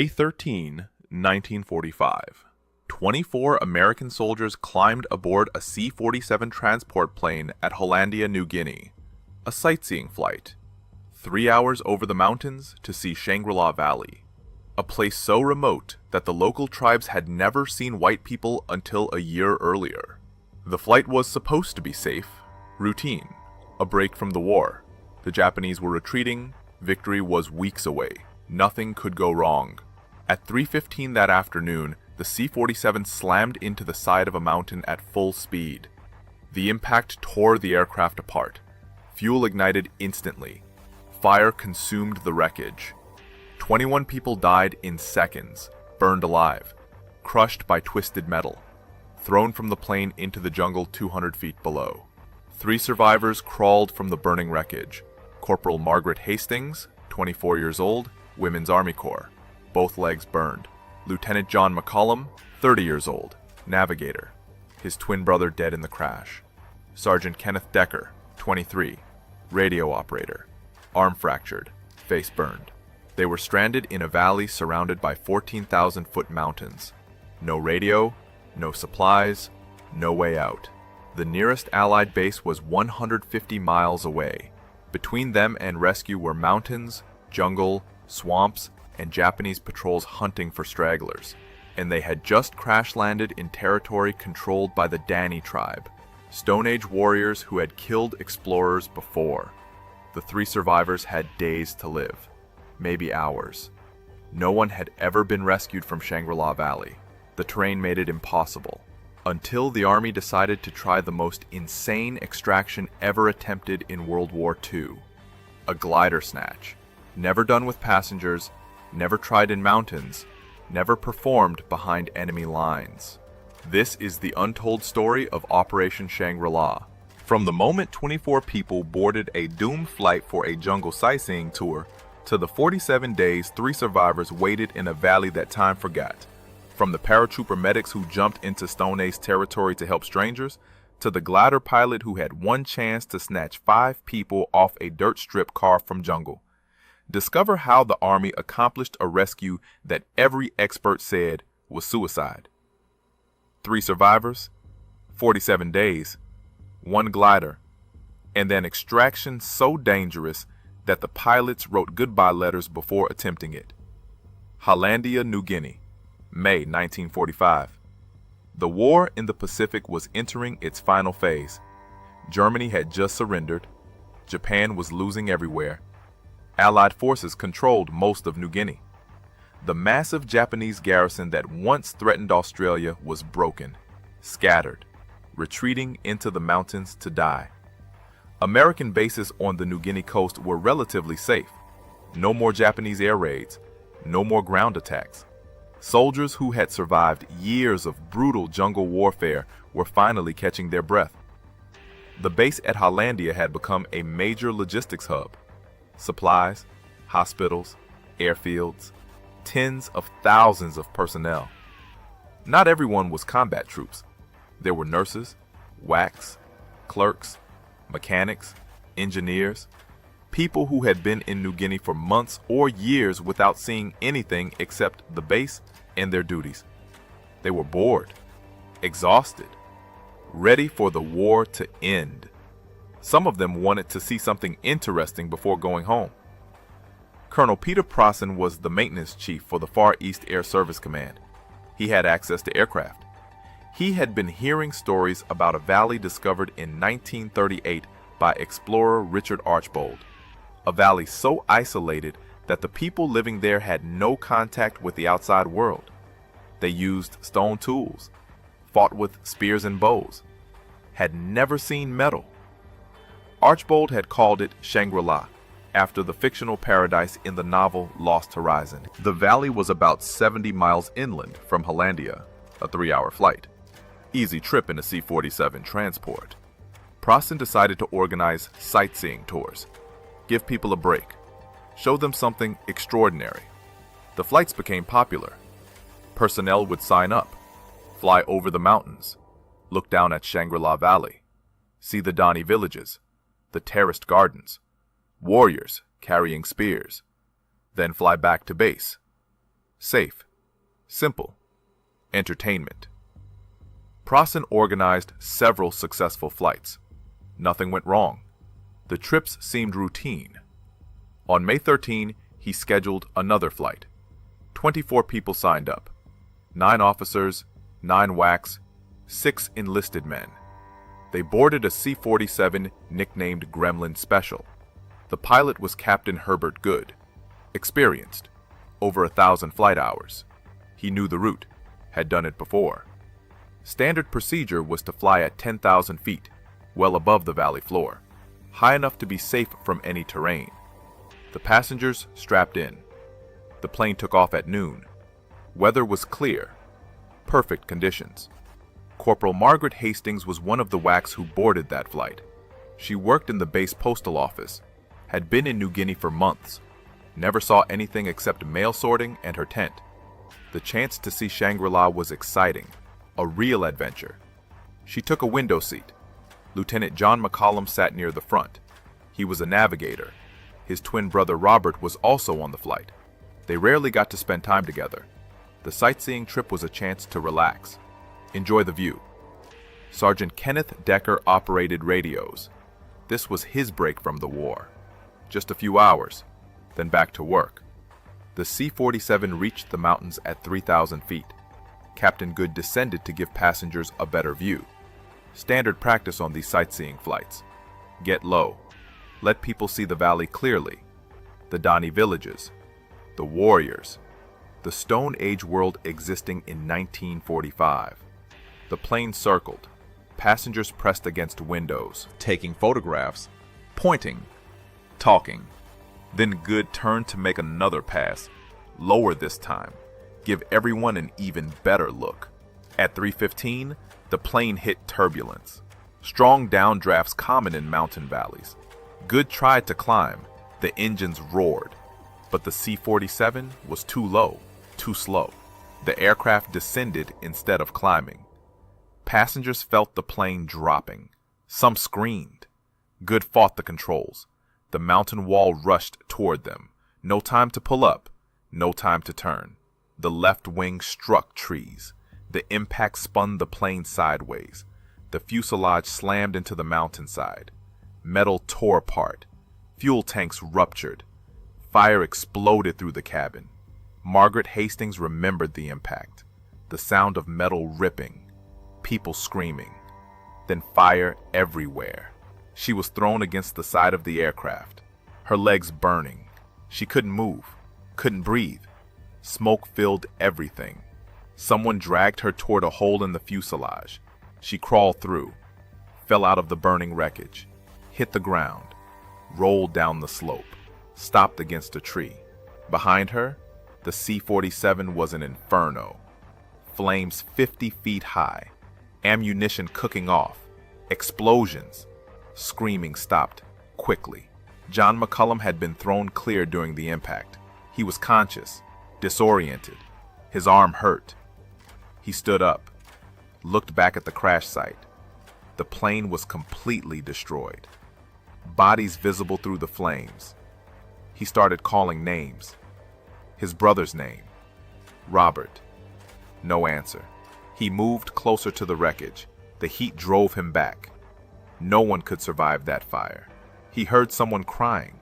May 13, 1945. 24 American soldiers climbed aboard a C-47 transport plane at Hollandia, New Guinea. A sightseeing flight. 3 hours over the mountains to see Shangri-La Valley. A place so remote that the local tribes had never seen white people until a year earlier. The flight was supposed to be safe, routine, a break from the war. The Japanese were retreating, victory was weeks away. Nothing could go wrong. At 3:15 that afternoon, the C-47 slammed into the side of a mountain at full speed. The impact tore the aircraft apart. Fuel ignited instantly. Fire consumed the wreckage. 21 people died in seconds, burned alive, crushed by twisted metal, thrown from the plane into the jungle 200 feet below. 3 survivors crawled from the burning wreckage. Corporal Margaret Hastings, 24 years old, Women's Army Corps, both legs burned. Lieutenant John McCollum, 30 years old, navigator, his twin brother dead in the crash. Sergeant Kenneth Decker, 23, radio operator, arm fractured, face burned. They were stranded in a valley surrounded by 14,000-foot mountains. No radio, no supplies, no way out. The nearest Allied base was 150 miles away. Between them and rescue were mountains, jungle, swamps, and Japanese patrols hunting for stragglers. And they had just crash-landed in territory controlled by the Dani tribe, Stone Age warriors who had killed explorers before. The 3 survivors had days to live, maybe hours. No one had ever been rescued from Shangri-La Valley. The terrain made it impossible, until the army decided to try the most insane extraction ever attempted in World War II. A glider snatch. Never done with passengers, never tried in mountains, never performed behind enemy lines. This is the untold story of Operation Shangri-La. From the moment 24 people boarded a doomed flight for a jungle sightseeing tour, to the 47 days 3 survivors waited in a valley that time forgot. From the paratrooper medics who jumped into Stone Age territory to help strangers, to the glider pilot who had one chance to snatch 5 people off a dirt strip carved from jungle. Discover how the Army accomplished a rescue that every expert said was suicide. 3 survivors, 47 days, 1 glider, and then extraction so dangerous that the pilots wrote goodbye letters before attempting it. Hollandia, New Guinea, May 1945. The war in the Pacific was entering its final phase. Germany had just surrendered. Japan was losing everywhere. Allied forces controlled most of New Guinea. The massive Japanese garrison that once threatened Australia was broken, scattered, retreating into the mountains to die. American bases on the New Guinea coast were relatively safe. No more Japanese air raids, no more ground attacks. Soldiers who had survived years of brutal jungle warfare were finally catching their breath. The base at Hollandia had become a major logistics hub. Supplies, hospitals, airfields, tens of thousands of personnel. Not everyone was combat troops. There were nurses, WACs, clerks, mechanics, engineers, people who had been in New Guinea for months or years without seeing anything except the base and their duties. They were bored, exhausted, ready for the war to end. Some of them wanted to see something interesting before going home. Colonel Peter Prosson was the maintenance chief for the Far East Air Service Command. He had access to aircraft. He had been hearing stories about a valley discovered in 1938 by explorer Richard Archbold. A valley so isolated that the people living there had no contact with the outside world. They used stone tools, fought with spears and bows, had never seen metal. Archbold had called it Shangri-La, after the fictional paradise in the novel Lost Horizon. The valley was about 70 miles inland from Hollandia, a 3-hour flight. Easy trip in a C-47 transport. Prosson decided to organize sightseeing tours, give people a break, show them something extraordinary. The flights became popular. Personnel would sign up, fly over the mountains, look down at Shangri-La Valley, see the Dani villages, the terraced gardens, warriors carrying spears, then fly back to base. Safe. Simple. Entertainment. Prosson organized several successful flights. Nothing went wrong. The trips seemed routine. On May 13, he scheduled another flight. 24 people signed up. 9 officers, 9 WACs, 6 enlisted men. They boarded a C-47 nicknamed Gremlin Special. The pilot was Captain Herbert Good. Experienced. Over 1,000 flight hours. He knew the route, had done it before. Standard procedure was to fly at 10,000 feet, well above the valley floor, high enough to be safe from any terrain. The passengers strapped in. The plane took off at noon. Weather was clear. Perfect conditions. Corporal Margaret Hastings was one of the WACs who boarded that flight. She worked in the base postal office, had been in New Guinea for months, never saw anything except mail sorting and her tent. The chance to see Shangri-La was exciting, a real adventure. She took a window seat. Lieutenant John McCollum sat near the front. He was a navigator. His twin brother Robert was also on the flight. They rarely got to spend time together. The sightseeing trip was a chance to relax, enjoy the view. Sergeant Kenneth Decker operated radios. This was his break from the war. Just a few hours, then back to work. The C-47 reached the mountains at 3,000 feet. Captain Good descended to give passengers a better view. Standard practice on these sightseeing flights. Get low. Let people see the valley clearly. The Dani villages. The warriors. The Stone Age world existing in 1945. The plane circled. Passengers pressed against windows, taking photographs, pointing, talking. Then Good turned to make another pass, lower this time, give everyone an even better look. At 3:15, the plane hit turbulence. Strong downdrafts common in mountain valleys. Good tried to climb, the engines roared, but the C-47 was too low, too slow. The aircraft descended instead of climbing. Passengers felt the plane dropping. Some screamed. Good fought the controls. The mountain wall rushed toward them. No time to pull up, no time to turn. The left wing struck trees. The impact spun the plane sideways. The fuselage slammed into the mountainside. Metal tore apart. Fuel tanks ruptured. Fire exploded through the cabin. Margaret Hastings remembered the impact. The sound of metal ripping. People screaming. Then fire everywhere. She was thrown against the side of the aircraft. Her legs burning. She couldn't move. Couldn't breathe. Smoke filled everything. Someone dragged her toward a hole in the fuselage. She crawled through. Fell out of the burning wreckage. Hit the ground. Rolled down the slope. Stopped against a tree. Behind her, the C-47 was an inferno. Flames 50 feet high. Ammunition cooking off. Explosions. Screaming stopped quickly. John McCullum had been thrown clear during the impact. He was conscious, disoriented. His arm hurt. He stood up, looked back at the crash site. The plane was completely destroyed. Bodies visible through the flames. He started calling names. His brother's name. Robert. No answer. He moved closer to the wreckage. The heat drove him back. No one could survive that fire. He heard someone crying.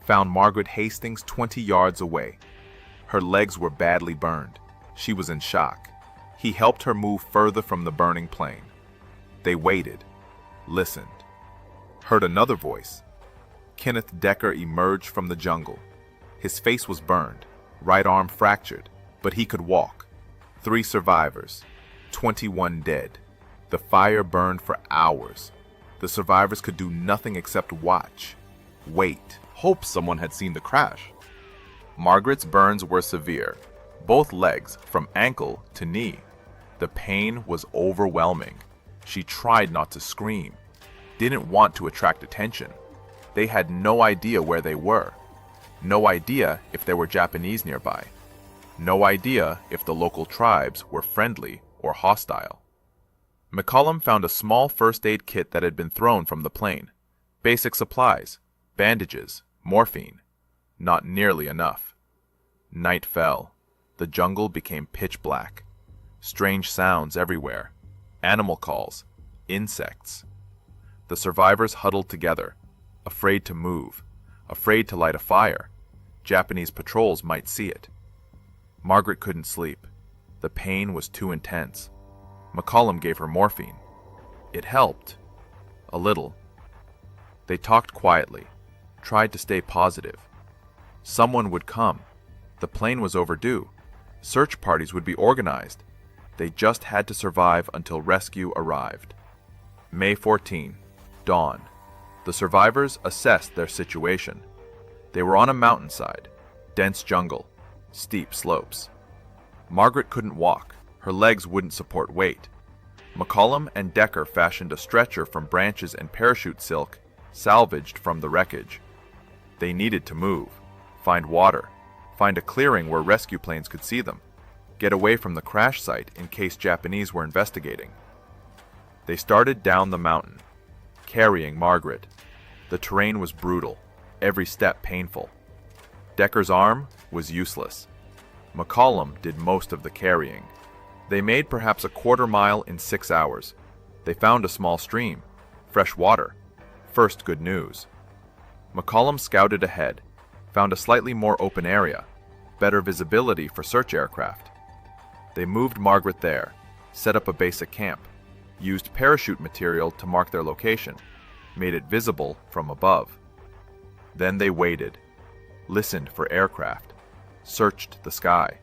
Found Margaret Hastings 20 yards away. Her legs were badly burned. She was in shock. He helped her move further from the burning plane. They waited, listened, heard another voice. Kenneth Decker emerged from the jungle. His face was burned, right arm fractured, but he could walk. 3 survivors, 21 dead. The fire burned for hours. The survivors could do nothing except watch, wait, hope someone had seen the crash. Margaret's burns were severe, both legs from ankle to knee. The pain was overwhelming. She tried not to scream, didn't want to attract attention. They had no idea where they were, no idea if there were Japanese nearby, no idea if the local tribes were friendly or hostile. McCollum found a small first aid kit that had been thrown from the plane. Basic supplies, bandages, morphine. Not nearly enough. Night fell. The jungle became pitch black. Strange sounds everywhere. Animal calls. Insects. The survivors huddled together, afraid to move, afraid to light a fire. Japanese patrols might see it. Margaret couldn't sleep. The pain was too intense. McCollum gave her morphine. It helped. A little. They talked quietly, tried to stay positive. Someone would come. The plane was overdue. Search parties would be organized. They just had to survive until rescue arrived. May 14, dawn. The survivors assessed their situation. They were on a mountainside, dense jungle, steep slopes. Margaret couldn't walk. Her legs wouldn't support weight. McCollum and Decker fashioned a stretcher from branches and parachute silk salvaged from the wreckage. They needed to move, find water, find a clearing where rescue planes could see them, get away from the crash site in case Japanese were investigating. They started down the mountain, carrying Margaret. The terrain was brutal, every step painful. Decker's arm was useless. McCollum did most of the carrying. They made perhaps a quarter mile in 6 hours. They found a small stream, fresh water. First good news. McCollum scouted ahead, found a slightly more open area, better visibility for search aircraft. They moved Margaret there, set up a basic camp, used parachute material to mark their location, made it visible from above. Then they waited, listened for aircraft, searched the sky.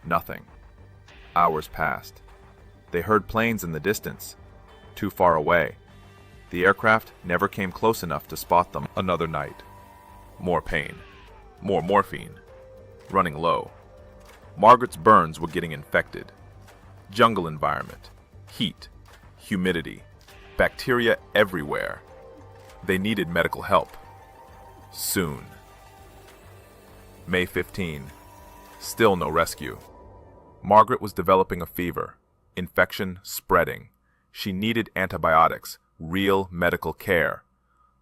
Nothing. Hours passed. They heard planes in the distance, too far away. The aircraft never came close enough to spot them. Another night. More pain. More morphine. Running low. Margaret's burns were getting infected. Jungle environment. Heat. Humidity. Bacteria everywhere. They needed medical help. Soon. May 15. Still no rescue. Margaret was developing a fever. Infection spreading. She needed antibiotics. Real medical care.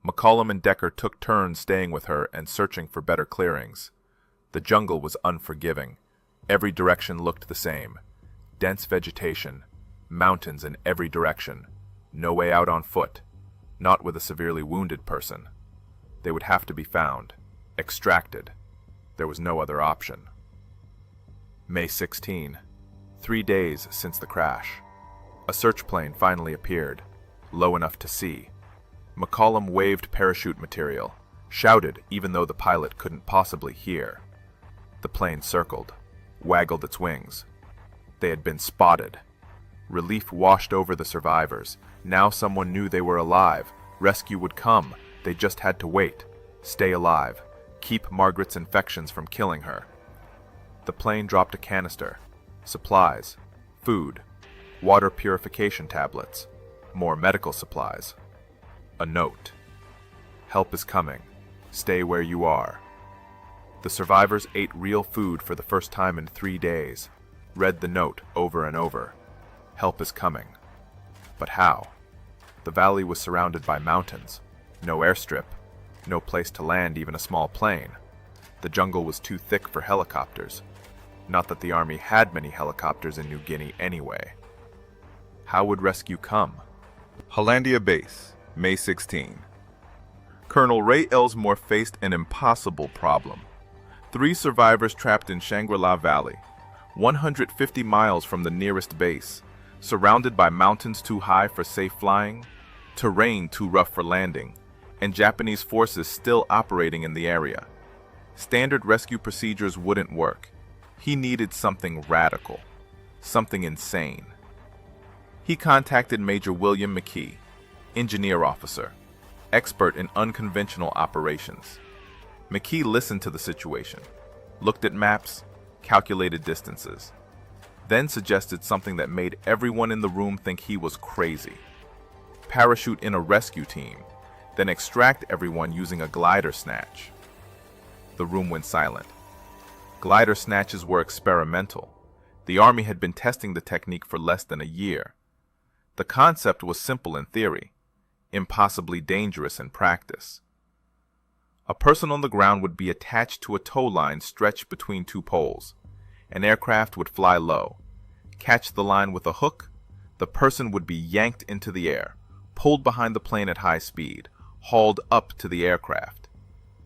McCollum and Decker took turns staying with her and searching for better clearings. The jungle was unforgiving. Every direction looked the same. Dense vegetation. Mountains in every direction. No way out on foot. Not with a severely wounded person. They would have to be found. Extracted. There was no other option. May 16. 3 days since the crash. A search plane finally appeared. Low enough to see. McCollum waved parachute material, shouted even though the pilot couldn't possibly hear. The plane circled, waggled its wings. They had been spotted. Relief washed over the survivors. Now someone knew they were alive. Rescue would come. They just had to wait. Stay alive. Keep Margaret's infections from killing her. The plane dropped a canister. Supplies. Food. Water purification tablets. More medical supplies. A note. Help is coming. Stay where you are. The survivors ate real food for the first time in 3 days. Read the note over and over. Help is coming. But how? The valley was surrounded by mountains. No airstrip. No place to land even a small plane. The jungle was too thick for helicopters. Not that the army had many helicopters in New Guinea anyway. How would rescue come? Hollandia Base, May 16. Colonel Ray Elsmore faced an impossible problem. 3 survivors trapped in Shangri-La Valley, 150 miles from the nearest base, surrounded by mountains too high for safe flying, terrain too rough for landing, and Japanese forces still operating in the area. Standard rescue procedures wouldn't work. He needed something radical, something insane. He contacted Major William McKee, engineer officer, expert in unconventional operations. McKee listened to the situation, looked at maps, calculated distances, then suggested something that made everyone in the room think he was crazy. Parachute in a rescue team, then extract everyone using a glider snatch. The room went silent. Glider snatches were experimental. The Army had been testing the technique for less than a year. The concept was simple in theory, impossibly dangerous in practice. A person on the ground would be attached to a tow line stretched between 2 poles. An aircraft would fly low, catch the line with a hook, the person would be yanked into the air, pulled behind the plane at high speed, hauled up to the aircraft.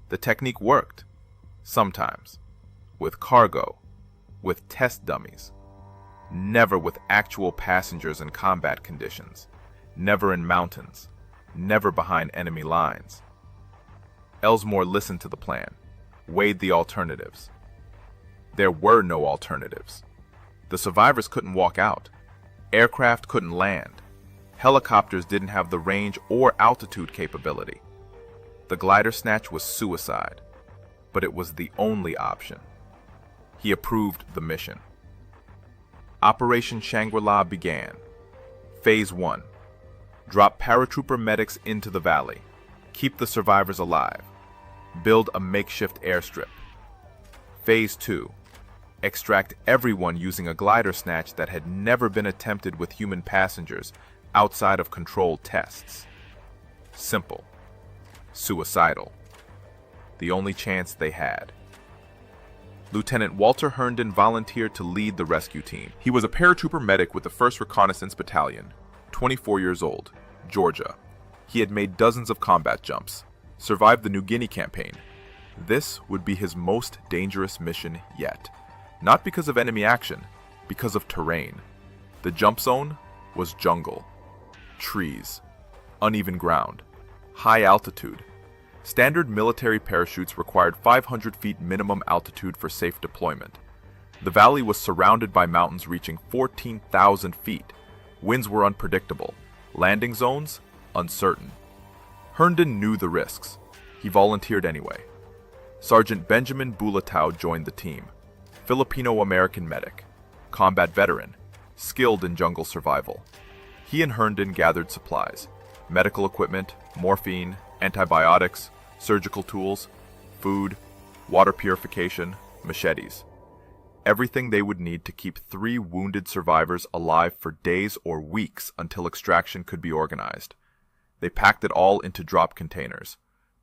The technique worked, sometimes, with cargo, with test dummies, never with actual passengers in combat conditions, never in mountains, never behind enemy lines. Elsmore listened to the plan, weighed the alternatives. There were no alternatives. The survivors couldn't walk out. Aircraft couldn't land. Helicopters didn't have the range or altitude capability. The glider snatch was suicide, but it was the only option. He approved the mission. Operation Shangri-La began. Phase 1. Drop paratrooper medics into the valley. Keep the survivors alive. Build a makeshift airstrip. Phase 2. Extract everyone using a glider snatch that had never been attempted with human passengers outside of controlled tests. Simple. Suicidal. The only chance they had. Lieutenant Walter Herndon volunteered to lead the rescue team. He was a paratrooper medic with the 1st Reconnaissance Battalion, 24 years old, Georgia. He had made dozens of combat jumps, survived the New Guinea campaign. This would be his most dangerous mission yet. Not because of enemy action, because of terrain. The jump zone was jungle, trees, uneven ground, high altitude. Standard military parachutes required 500 feet minimum altitude for safe deployment. The valley was surrounded by mountains reaching 14,000 feet. Winds were unpredictable. Landing zones, uncertain. Herndon knew the risks. He volunteered anyway. Sergeant Benjamin Bulatow joined the team. Filipino-American medic, combat veteran, skilled in jungle survival. He and Herndon gathered supplies, medical equipment, morphine, antibiotics, surgical tools, food, water purification, machetes. Everything they would need to keep 3 wounded survivors alive for days or weeks until extraction could be organized. They packed it all into drop containers,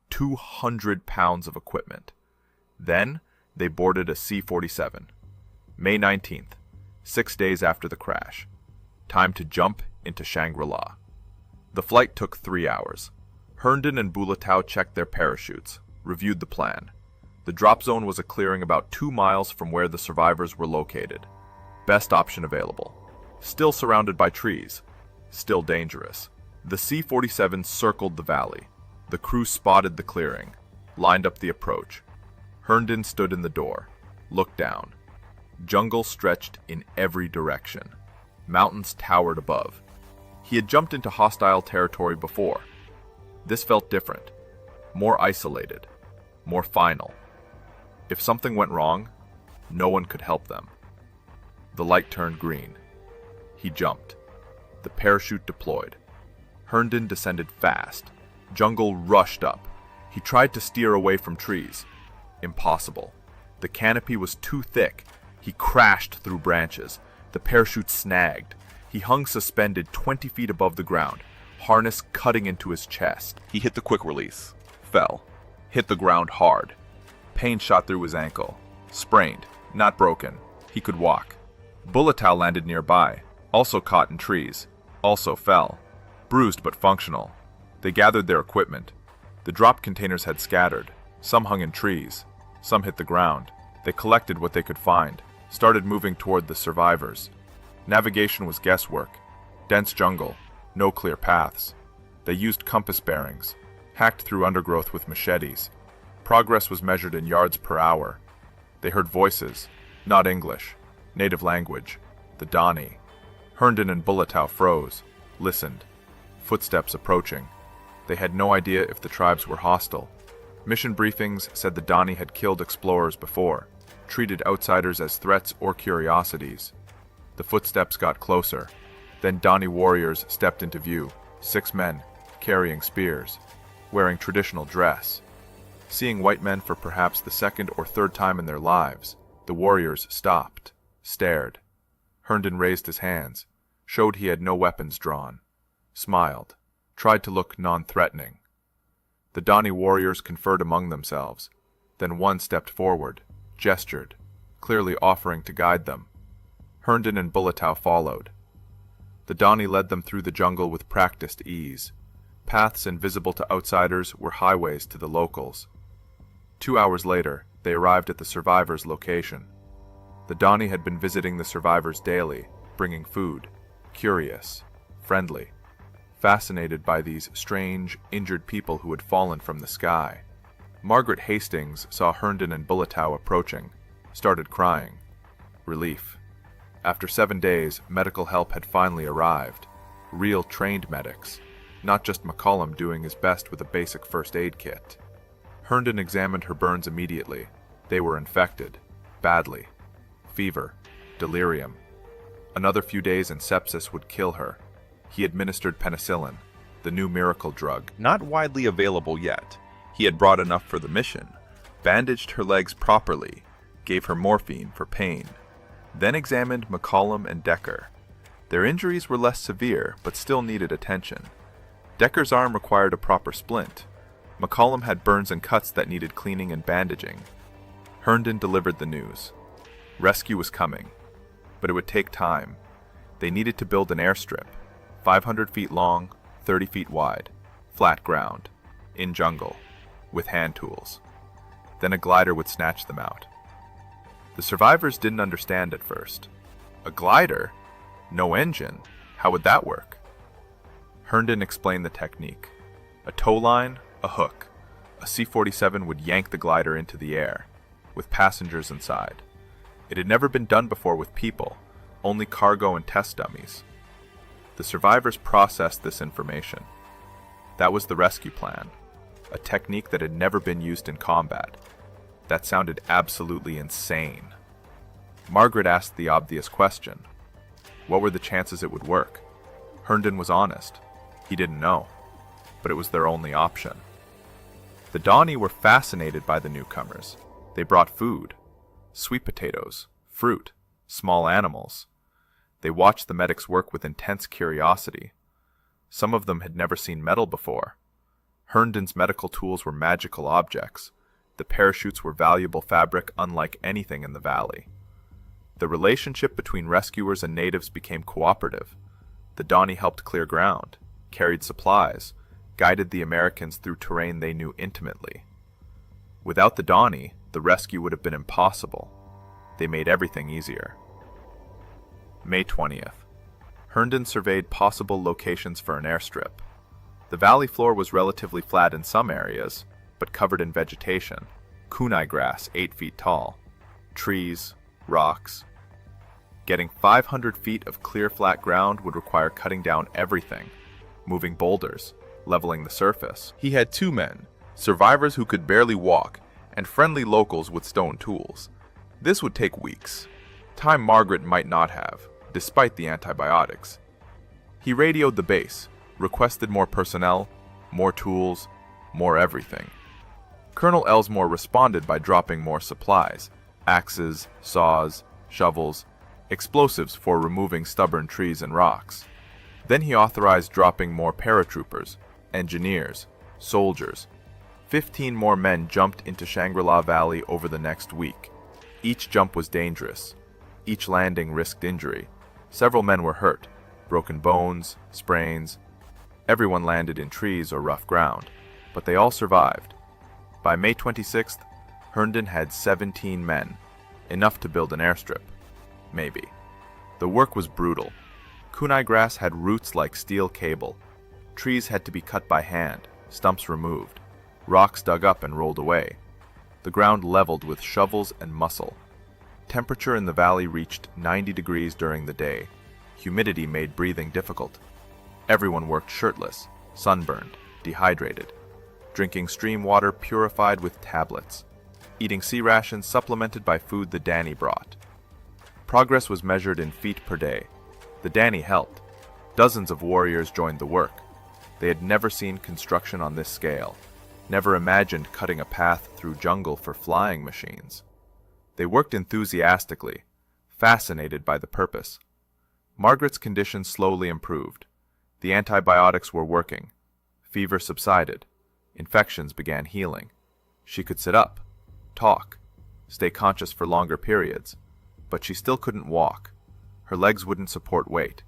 200 pounds of equipment. Then, they boarded a C-47. May 19th, 6 days after the crash. Time to jump into Shangri-La. The flight took 3 hours. Herndon and Bulatow checked their parachutes, reviewed the plan. The drop zone was a clearing about 2 miles from where the survivors were located. Best option available. Still surrounded by trees. Still dangerous. The C-47 circled the valley. The crew spotted the clearing, lined up the approach. Herndon stood in the door, looked down. Jungle stretched in every direction. Mountains towered above. He had jumped into hostile territory before. This felt different, more isolated, more final. If something went wrong, no one could help them. The light turned green. He jumped. The parachute deployed. Herndon descended fast. Jungle rushed up. He tried to steer away from trees. Impossible. The canopy was too thick. He crashed through branches. The parachute snagged. He hung suspended 20 feet above the ground, harness cutting into his chest. He hit the quick release. Fell. Hit the ground hard. Pain shot through his ankle. Sprained, not broken. He could walk. Bulatow landed nearby, also caught in trees. Also fell. Bruised but functional. They gathered their equipment. The drop containers had scattered. Some hung in trees. Some hit the ground. They collected what they could find, started moving toward the survivors. Navigation was guesswork. Dense jungle. No clear paths. They used compass bearings, hacked through undergrowth with machetes. Progress was measured in yards per hour. They heard voices, not English, native language, the Dani. Herndon and Bulatow froze, listened. Footsteps approaching. They had no idea if the tribes were hostile. Mission briefings said the Dani had killed explorers before, treated outsiders as threats or curiosities. The footsteps got closer. Then Dani warriors stepped into view, 6 men, carrying spears, wearing traditional dress. Seeing white men for perhaps the 2nd or 3rd time in their lives, the warriors stopped, stared. Herndon raised his hands, showed he had no weapons drawn, smiled, tried to look non-threatening. The Dani warriors conferred among themselves. Then one stepped forward, gestured, clearly offering to guide them. Herndon and Bulatow followed. The Donnie led them through the jungle with practiced ease. Paths invisible to outsiders were highways to the locals. 2 hours later, they arrived at the survivors' location. The Donnie had been visiting the survivors daily, bringing food, curious, friendly, fascinated by these strange, injured people who had fallen from the sky. Margaret Hastings saw Herndon and Bulatow approaching, started crying. Relief. After 7 days, medical help had finally arrived. Real trained medics, not just McCollum doing his best with a basic first aid kit. Herndon examined her burns immediately. They were infected, badly. Fever, delirium. Another few days and sepsis would kill her. He administered penicillin, the new miracle drug. Not widely available yet. He had brought enough for the mission, bandaged her legs properly, gave her morphine for pain. Then examined McCollum and Decker. Their injuries were less severe, but still needed attention. Decker's arm required a proper splint. McCollum had burns and cuts that needed cleaning and bandaging. Herndon delivered the news. Rescue was coming, but it would take time. They needed to build an airstrip, 500 feet long, 30 feet wide, flat ground, in jungle, with hand tools. Then a glider would snatch them out. The survivors didn't understand at first. A glider? No engine? How would that work? Herndon explained the technique. A tow line, a hook. A C-47 would yank the glider into the air, with passengers inside. It had never been done before with people, only cargo and test dummies. The survivors processed this information. That was the rescue plan, a technique that had never been used in combat. That sounded absolutely insane. Margaret asked the obvious question. What were the chances it would work? Herndon was honest. He didn't know, but it was their only option. The Donnie were fascinated by the newcomers. They brought food, sweet potatoes, fruit, small animals. They watched the medics work with intense curiosity. Some of them had never seen metal before. Herndon's medical tools were magical objects. The parachutes were valuable fabric unlike anything in the valley. The relationship between rescuers and natives became cooperative. The Donnie helped clear ground, carried supplies, guided the Americans through terrain they knew intimately. Without the Donnie, the rescue would have been impossible. They made everything easier. May 20th. Herndon surveyed possible locations for an airstrip. The valley floor was relatively flat in some areas, but covered in vegetation, kunai grass 8 feet tall, trees, rocks. Getting 500 feet of clear flat ground would require cutting down everything, moving boulders, leveling the surface. He had 2 men, survivors who could barely walk, and friendly locals with stone tools. This would take weeks, time Margaret might not have, despite the antibiotics. He radioed the base, requested more personnel, more tools, more everything. Colonel Elsmore responded by dropping more supplies, axes, saws, shovels, explosives for removing stubborn trees and rocks. Then he authorized dropping more paratroopers, engineers, soldiers. 15 more men jumped into Shangri-La Valley over the next week. Each jump was dangerous. Each landing risked injury. Several men were hurt, broken bones, sprains. Everyone landed in trees or rough ground, but they all survived. By May 26th, Herndon had 17 men, enough to build an airstrip. Maybe. The work was brutal. Kunai grass had roots like steel cable. Trees had to be cut by hand, stumps removed, rocks dug up and rolled away. The ground leveled with shovels and muscle. Temperature in the valley reached 90 degrees during the day. Humidity made breathing difficult. Everyone worked shirtless, sunburned, dehydrated, drinking stream water purified with tablets, eating sea rations supplemented by food the Danny brought. Progress was measured in feet per day. The Danny helped. Dozens of warriors joined the work. They had never seen construction on this scale, never imagined cutting a path through jungle for flying machines. They worked enthusiastically, fascinated by the purpose. Margaret's condition slowly improved. The antibiotics were working. Fever subsided. Infections began healing. She could sit up, talk, stay conscious for longer periods, but she still couldn't walk. Her legs wouldn't support weight.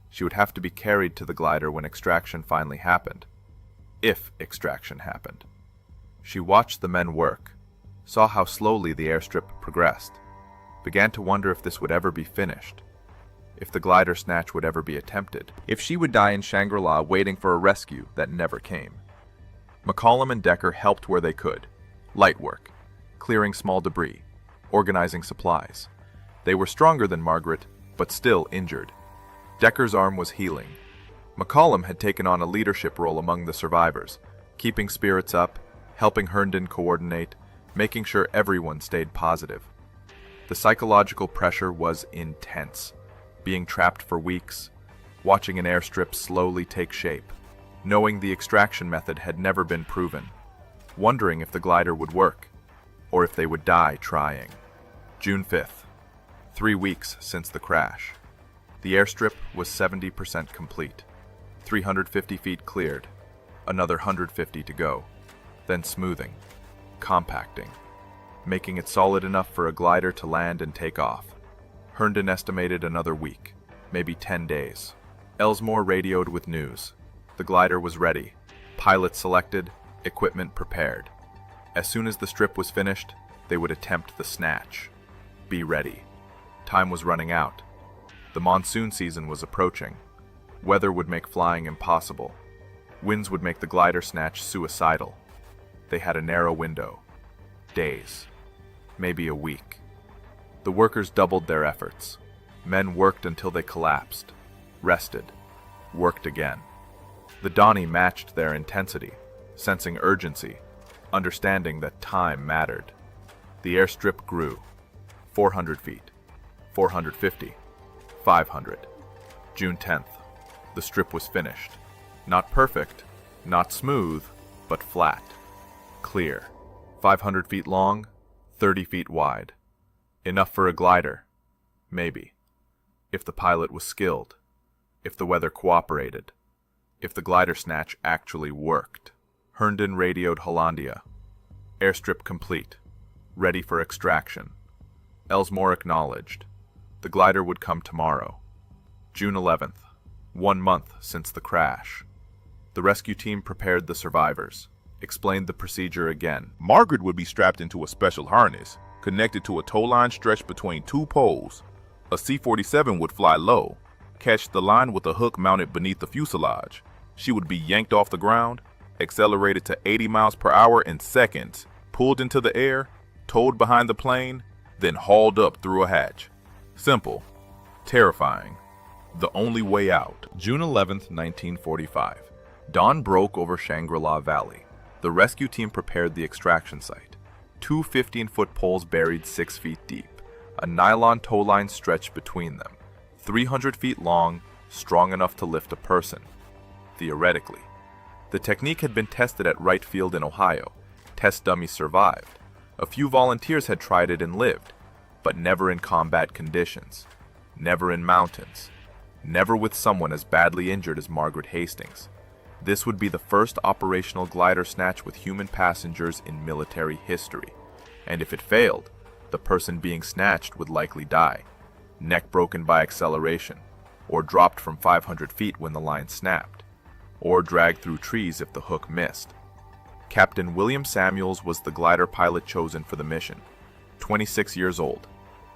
She would have to be carried to the glider when extraction finally happened. If extraction happened. She watched the men work, saw how slowly the airstrip progressed, began to wonder if this would ever be finished, if the glider snatch would ever be attempted, if she would die in Shangri-La waiting for a rescue that never came. McCollum and Decker helped where they could. Light work, clearing small debris, organizing supplies. They were stronger than Margaret, but still injured. Decker's arm was healing. McCollum had taken on a leadership role among the survivors, keeping spirits up, helping Herndon coordinate, making sure everyone stayed positive. The psychological pressure was intense. Being trapped for weeks, watching an airstrip slowly take shape, knowing the extraction method had never been proven, wondering if the glider would work, or if they would die trying. June 5th, 3 weeks since the crash. The airstrip was 70% complete. 350 feet cleared, another 150 to go. Then smoothing, compacting, making it solid enough for a glider to land and take off. Herndon estimated another week, maybe 10 days. Elsmore radioed with news. The glider was ready, pilot selected, equipment prepared. As soon as the strip was finished, they would attempt the snatch. Be ready. Time was running out. The monsoon season was approaching. Weather would make flying impossible. Winds would make the glider snatch suicidal. They had a narrow window. Days. Maybe a week. The workers doubled their efforts. Men worked until they collapsed, rested, worked again. The Donnie matched their intensity, sensing urgency, understanding that time mattered. The airstrip grew. 400 feet, 450, 500. June 10th. The strip was finished. Not perfect, not smooth, but flat. Clear. 500 feet long, 30 feet wide. Enough for a glider. Maybe. If the pilot was skilled. If the weather cooperated. If the glider snatch actually worked. Herndon radioed Hollandia. Airstrip complete. Ready for extraction. Elsmore acknowledged. The glider would come tomorrow. June 11th. 1 month since the crash. The rescue team prepared the survivors. Explained the procedure again. Margaret would be strapped into a special harness, connected to a tow line stretched between 2 poles. A C-47 would fly low, catch the line with a hook mounted beneath the fuselage. She would be yanked off the ground, accelerated to 80 miles per hour in seconds, pulled into the air, towed behind the plane, then hauled up through a hatch. Simple. Terrifying. The only way out. June 11th, 1945. Dawn broke over Shangri-La Valley. The rescue team prepared the extraction site. 2 15-foot poles buried 6 feet deep. A nylon tow line stretched between them. 300 feet long, strong enough to lift a person. Theoretically. The technique had been tested at Wright Field in Ohio. Test dummies survived. A few volunteers had tried it and lived, but never in combat conditions. Never in mountains. Never with someone as badly injured as Margaret Hastings. This would be the first operational glider snatch with human passengers in military history. And if it failed, the person being snatched would likely die, neck broken by acceleration, or dropped from 500 feet when the line snapped, or dragged through trees if the hook missed. Captain William Samuels was the glider pilot chosen for the mission. 26 years old,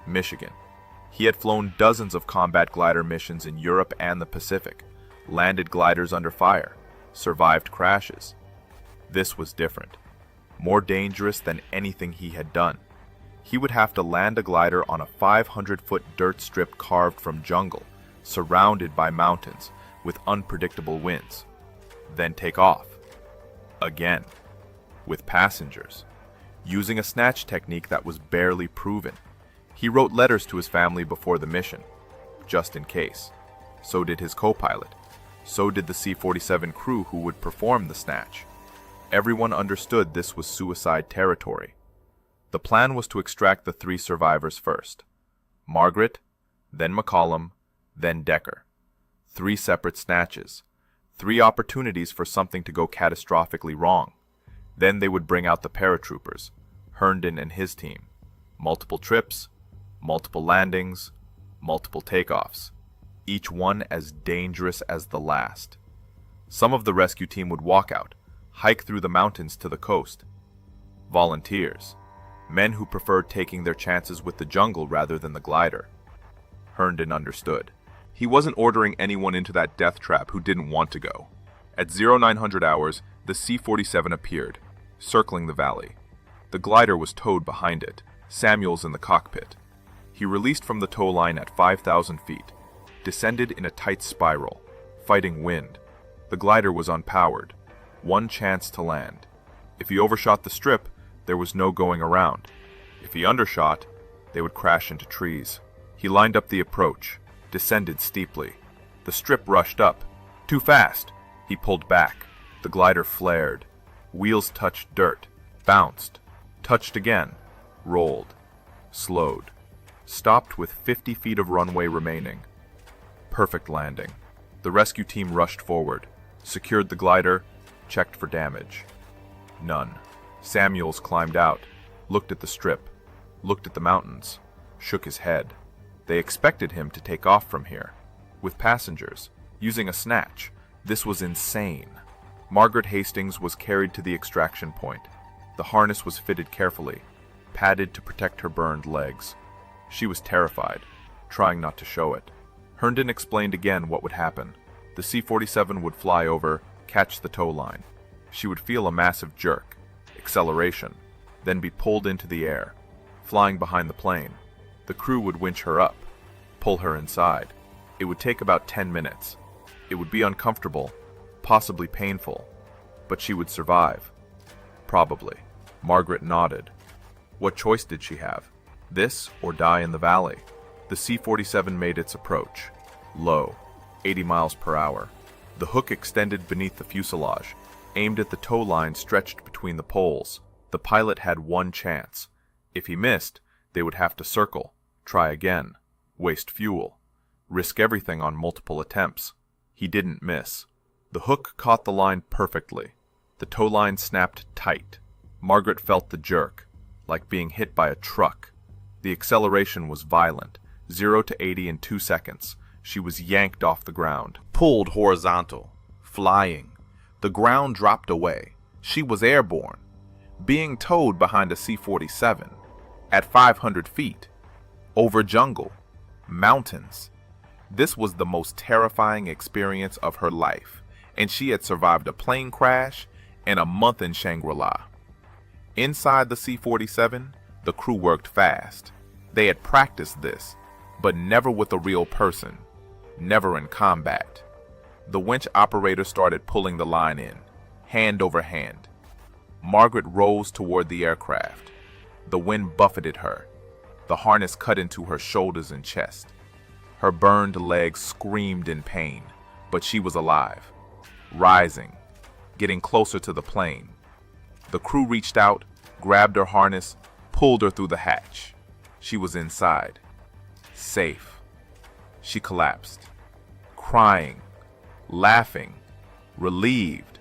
Michigan. He had flown dozens of combat glider missions in Europe and the Pacific, landed gliders under fire, survived crashes. This was different, more dangerous than anything he had done. He would have to land a glider on a 500-foot dirt strip carved from jungle, surrounded by mountains, with unpredictable winds. Then take off. Again. With passengers. Using a snatch technique that was barely proven. He wrote letters to his family before the mission, just in case. So did his co-pilot. So did the C-47 crew who would perform the snatch. Everyone understood this was suicide territory. The plan was to extract the 3 survivors first. Margaret, then McCollum, then Decker. 3 separate snatches. 3 opportunities for something to go catastrophically wrong. Then they would bring out the paratroopers, Herndon and his team. Multiple trips, multiple landings, multiple takeoffs, each one as dangerous as the last. Some of the rescue team would walk out, hike through the mountains to the coast. Volunteers, men who preferred taking their chances with the jungle rather than the glider. Herndon understood. He wasn't ordering anyone into that death trap who didn't want to go. At 0900 hours, the C-47 appeared, circling the valley. The glider was towed behind it, Samuels in the cockpit. He released from the tow line at 5,000 feet, descended in a tight spiral, fighting wind. The glider was unpowered. One chance to land. If he overshot the strip, there was no going around. If he undershot, they would crash into trees. He lined up the approach, descended steeply. The strip rushed up. Too fast! He pulled back. The glider flared. Wheels touched dirt, bounced, touched again, rolled, slowed, stopped with 50 feet of runway remaining. Perfect landing. The rescue team rushed forward, secured the glider, checked for damage. None. Samuels climbed out, looked at the strip, looked at the mountains, shook his head. They expected him to take off from here, with passengers, using a Snatch. This was insane. Margaret Hastings was carried to the extraction point. The harness was fitted carefully, padded to protect her burned legs. She was terrified, trying not to show it. Herndon explained again what would happen. The C-47 would fly over, catch the tow line. She would feel a massive jerk, acceleration, then be pulled into the air, flying behind the plane. The crew would winch her up, pull her inside. It would take about 10 minutes. It would be uncomfortable, possibly painful, but she would survive. Probably. Margaret nodded. What choice did she have? This or die in the valley? The C-47 made its approach. Low, 80 miles per hour. The hook extended beneath the fuselage, aimed at the tow line stretched between the poles. The pilot had one chance. If he missed, they would have to circle, try again, waste fuel, risk everything on multiple attempts. He didn't miss. The hook caught the line perfectly. The tow line snapped tight. Margaret felt the jerk, like being hit by a truck. The acceleration was violent, 0 to 80 in 2 seconds. She was yanked off the ground, Pulled horizontal, flying. The ground dropped away. She was airborne, being towed behind a C-47 at 500 feet, over jungle, mountains. This was the most terrifying experience of her life, and she had survived a plane crash and a month in Shangri-La. Inside the C-47, the crew worked fast. They had practiced this, but never with a real person, never in combat. The winch operator started pulling the line in, hand over hand. Margaret rose toward the aircraft. The wind buffeted her. The harness cut into her shoulders and chest. Her burned legs screamed in pain, but she was alive, rising, getting closer to the plane. The crew reached out, grabbed her harness, pulled her through the hatch. She was inside, safe. She collapsed, crying, laughing, relieved.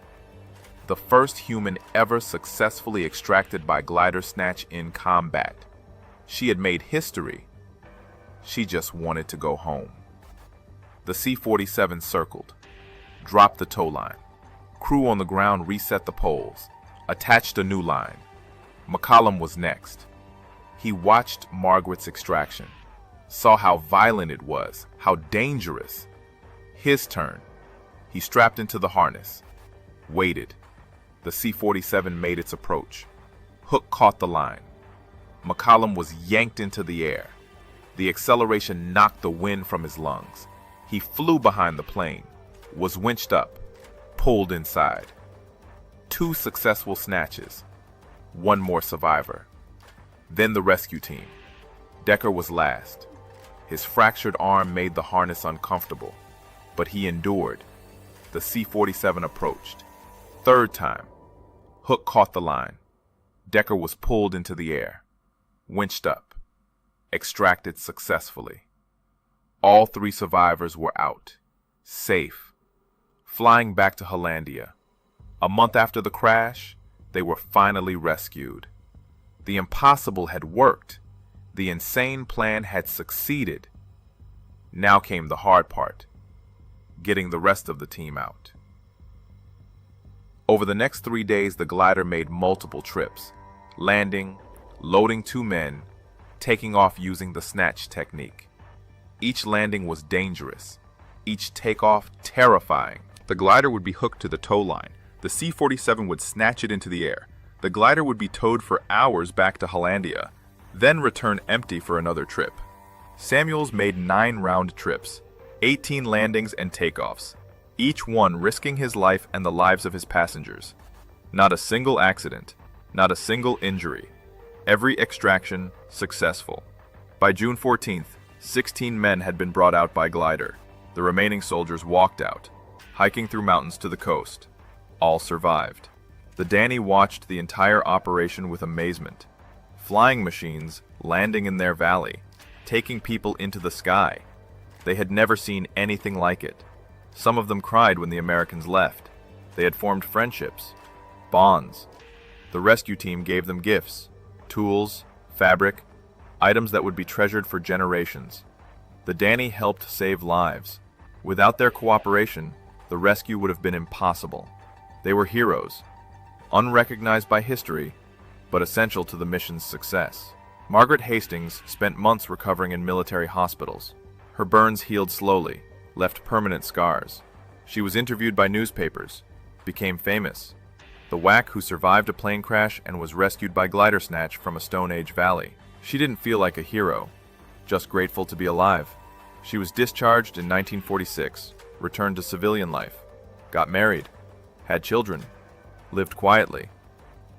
The first human ever successfully extracted by glider snatch in combat. She had made history. She just wanted to go home. The C-47 circled, dropped the tow line. Crew on the ground reset the poles, attached a new line. McCollum was next. He watched Margaret's extraction, saw how violent it was, how dangerous. His turn. He strapped into the harness, waited. The C-47 made its approach. Hook caught the line. McCollum was yanked into the air. The acceleration knocked the wind from his lungs. He flew behind the plane, was winched up, pulled inside. 2 successful snatches, 1 more survivor. Then the rescue team. Decker was last. His fractured arm made the harness uncomfortable, but he endured. The C-47 approached. 3rd time. Hook caught the line. Decker was pulled into the air, winched up, extracted successfully. All 3 survivors were out, safe, flying back to Hollandia. A month after the crash, they were finally rescued. The impossible had worked. The insane plan had succeeded. Now came the hard part, getting the rest of the team out. Over the next 3 days, the glider made multiple trips, landing, loading 2 men, taking off using the Snatch technique. Each landing was dangerous, each takeoff terrifying. The glider would be hooked to the tow line. The C-47 would snatch it into the air. The glider would be towed for hours back to Hollandia, then return empty for another trip. Samuels made 9 round trips, 18 landings and takeoffs, each one risking his life and the lives of his passengers. Not a single accident, not a single injury. Every extraction successful. By June 14th, 16 men had been brought out by glider. The remaining soldiers walked out, hiking through mountains to the coast. All survived. The Danny watched the entire operation with amazement. Flying machines landing in their valley, taking people into the sky. They had never seen anything like it. Some of them cried when the Americans left. They had formed friendships, bonds. The rescue team gave them gifts, tools, fabric, items that would be treasured for generations. The Danny helped save lives. Without their cooperation, the rescue would have been impossible. They were heroes, unrecognized by history, but essential to the mission's success. Margaret Hastings spent months recovering in military hospitals. Her burns healed slowly, left permanent scars. She was interviewed by newspapers, became famous. The whack who survived a plane crash and was rescued by glider snatch from a Stone Age valley. She didn't feel like a hero, just grateful to be alive. She was discharged in 1946, returned to civilian life, got married, had children, lived quietly,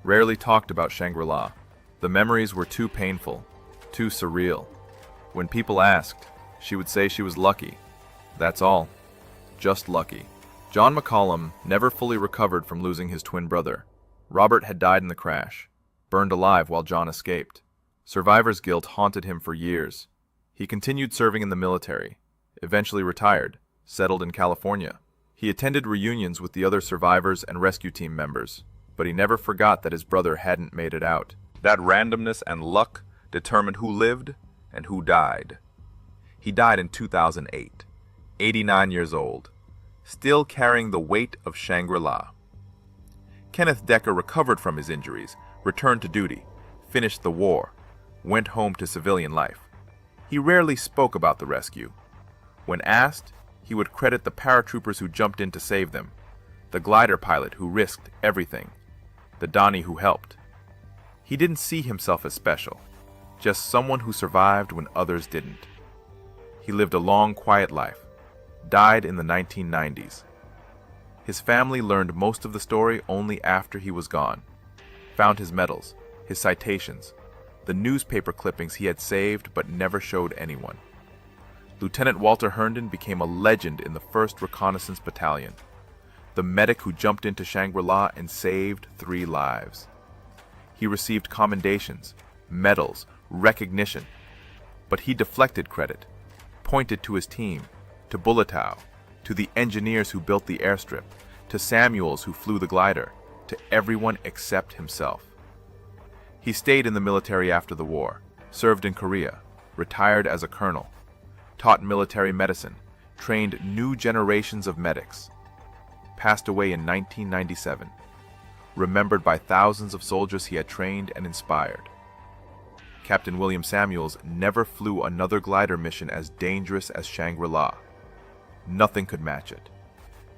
rarely talked about Shangri-La. The memories were too painful, too surreal. When people asked, she would say she was lucky. That's all. Just lucky. John McCollum never fully recovered from losing his twin brother. Robert had died in the crash, burned alive while John escaped. Survivor's guilt haunted him for years. He continued serving in the military, eventually retired, settled in California. He attended reunions with the other survivors and rescue team members, but he never forgot that his brother hadn't made it out. That randomness and luck determined who lived and who died. He died in 2008, 89 years old, still carrying the weight of Shangri-La. Kenneth Decker recovered from his injuries, returned to duty, finished the war, went home to civilian life. He rarely spoke about the rescue. When asked, he would credit the paratroopers who jumped in to save them, the glider pilot who risked everything, the Donnie who helped. He didn't see himself as special, just someone who survived when others didn't. He lived a long, quiet life, died in the 1990s. His family learned most of the story only after he was gone, found his medals, his citations, the newspaper clippings he had saved but never showed anyone. Lieutenant Walter Herndon became a legend in the 1st Reconnaissance Battalion, the medic who jumped into Shangri-La and saved 3 lives. He received commendations, medals, recognition, but he deflected credit, pointed to his team, to Bulatow, to the engineers who built the airstrip, to Samuels who flew the glider, to everyone except himself. He stayed in the military after the war, served in Korea, retired as a colonel, taught military medicine, trained new generations of medics, passed away in 1997, remembered by thousands of soldiers he had trained and inspired. Captain William Samuels never flew another glider mission as dangerous as Shangri-La. Nothing could match it.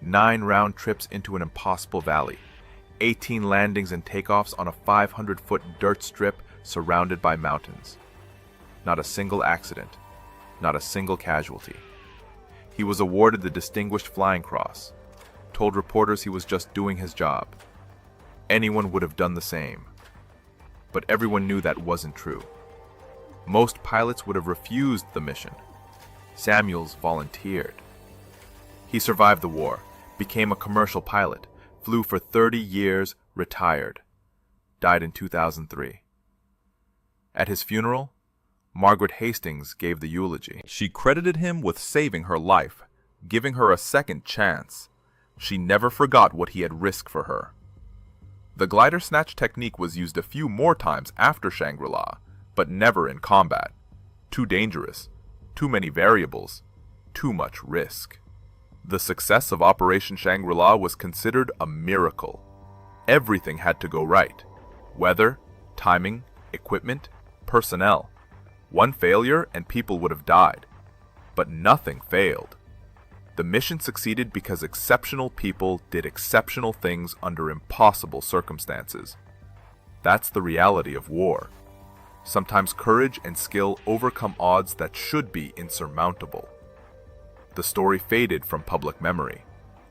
9 round trips into an impossible valley, 18 landings and takeoffs on a 500-foot dirt strip surrounded by mountains. Not a single accident, not a single casualty. He was awarded the Distinguished Flying Cross, told reporters he was just doing his job. Anyone would have done the same. But everyone knew that wasn't true. Most pilots would have refused the mission. Samuels volunteered. He survived the war, became a commercial pilot, flew for 30 years, retired. Died in 2003. At his funeral, Margaret Hastings gave the eulogy. She credited him with saving her life, giving her a second chance. She never forgot what he had risked for her. The glider snatch technique was used a few more times after Shangri-La, but never in combat. Too dangerous, too many variables, too much risk. The success of Operation Shangri-La was considered a miracle. Everything had to go right. Weather, timing, equipment, personnel. One failure and people would have died. But nothing failed. The mission succeeded because exceptional people did exceptional things under impossible circumstances. That's the reality of war. Sometimes courage and skill overcome odds that should be insurmountable. The story faded from public memory,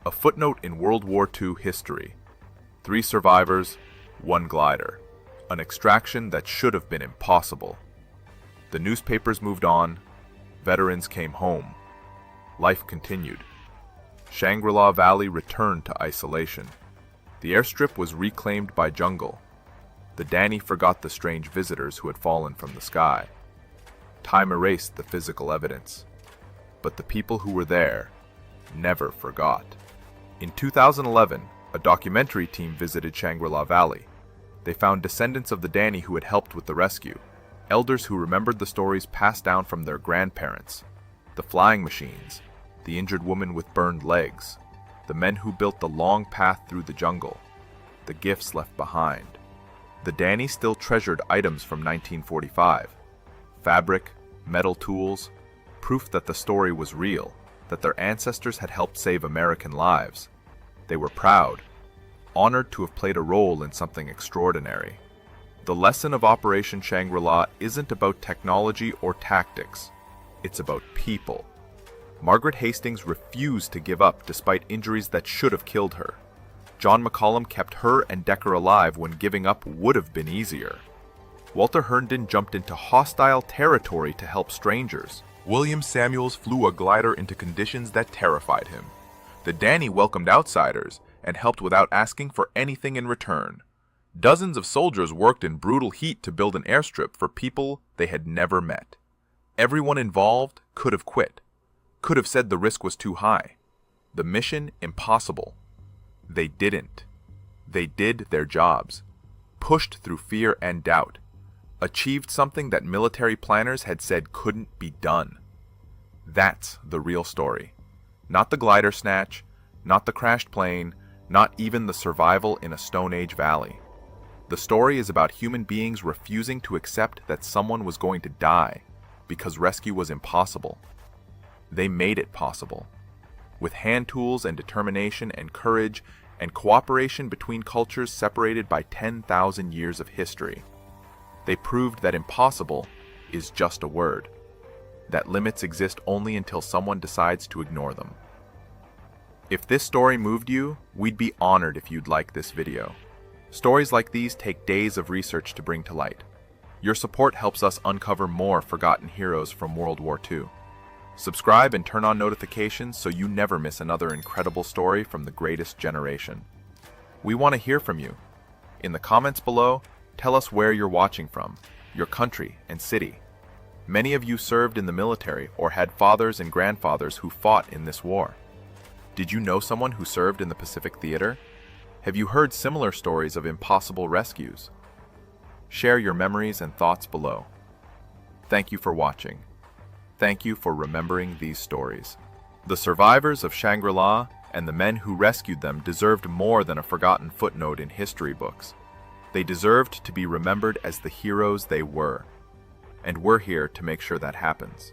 a footnote in World War II history. 3 survivors, 1 glider, an extraction that should have been impossible. The newspapers moved on, veterans came home. Life continued. Shangri-La Valley returned to isolation. The airstrip was reclaimed by jungle. The Danny forgot the strange visitors who had fallen from the sky. Time erased the physical evidence. But the people who were there never forgot. In 2011, a documentary team visited Shangri-La Valley. They found descendants of the Danny who had helped with the rescue, elders who remembered the stories passed down from their grandparents, the flying machines, the injured woman with burned legs, the men who built the long path through the jungle, the gifts left behind. The Danny still treasured items from 1945, fabric, metal tools, proof that the story was real, that their ancestors had helped save American lives. They were proud, honored to have played a role in something extraordinary. The lesson of Operation Shangri-La isn't about technology or tactics. It's about people. Margaret Hastings refused to give up despite injuries that should have killed her. John McCollum kept her and Decker alive when giving up would have been easier. Walter Herndon jumped into hostile territory to help strangers. William Samuels flew a glider into conditions that terrified him. The Danny welcomed outsiders and helped without asking for anything in return. Dozens of soldiers worked in brutal heat to build an airstrip for people they had never met. Everyone involved could have quit, could have said the risk was too high. The mission impossible. They didn't. They did their jobs, pushed through fear and doubt, achieved something that military planners had said couldn't be done. That's the real story. Not the glider snatch, not the crashed plane, not even the survival in a Stone Age valley. The story is about human beings refusing to accept that someone was going to die because rescue was impossible. They made it possible. With hand tools and determination and courage and cooperation between cultures separated by 10,000 years of history. They proved that impossible is just a word, that limits exist only until someone decides to ignore them. If this story moved you, we'd be honored if you'd like this video. Stories like these take days of research to bring to light. Your support helps us uncover more forgotten heroes from World War II. Subscribe and turn on notifications so you never miss another incredible story from the greatest generation. We want to hear from you. In the comments below, tell us where you're watching from, your country and city. Many of you served in the military or had fathers and grandfathers who fought in this war. Did you know someone who served in the Pacific Theater? Have you heard similar stories of impossible rescues? Share your memories and thoughts below. Thank you for watching. Thank you for remembering these stories. The survivors of Shangri-La and the men who rescued them deserved more than a forgotten footnote in history books. They deserved to be remembered as the heroes they were. And we're here to make sure that happens.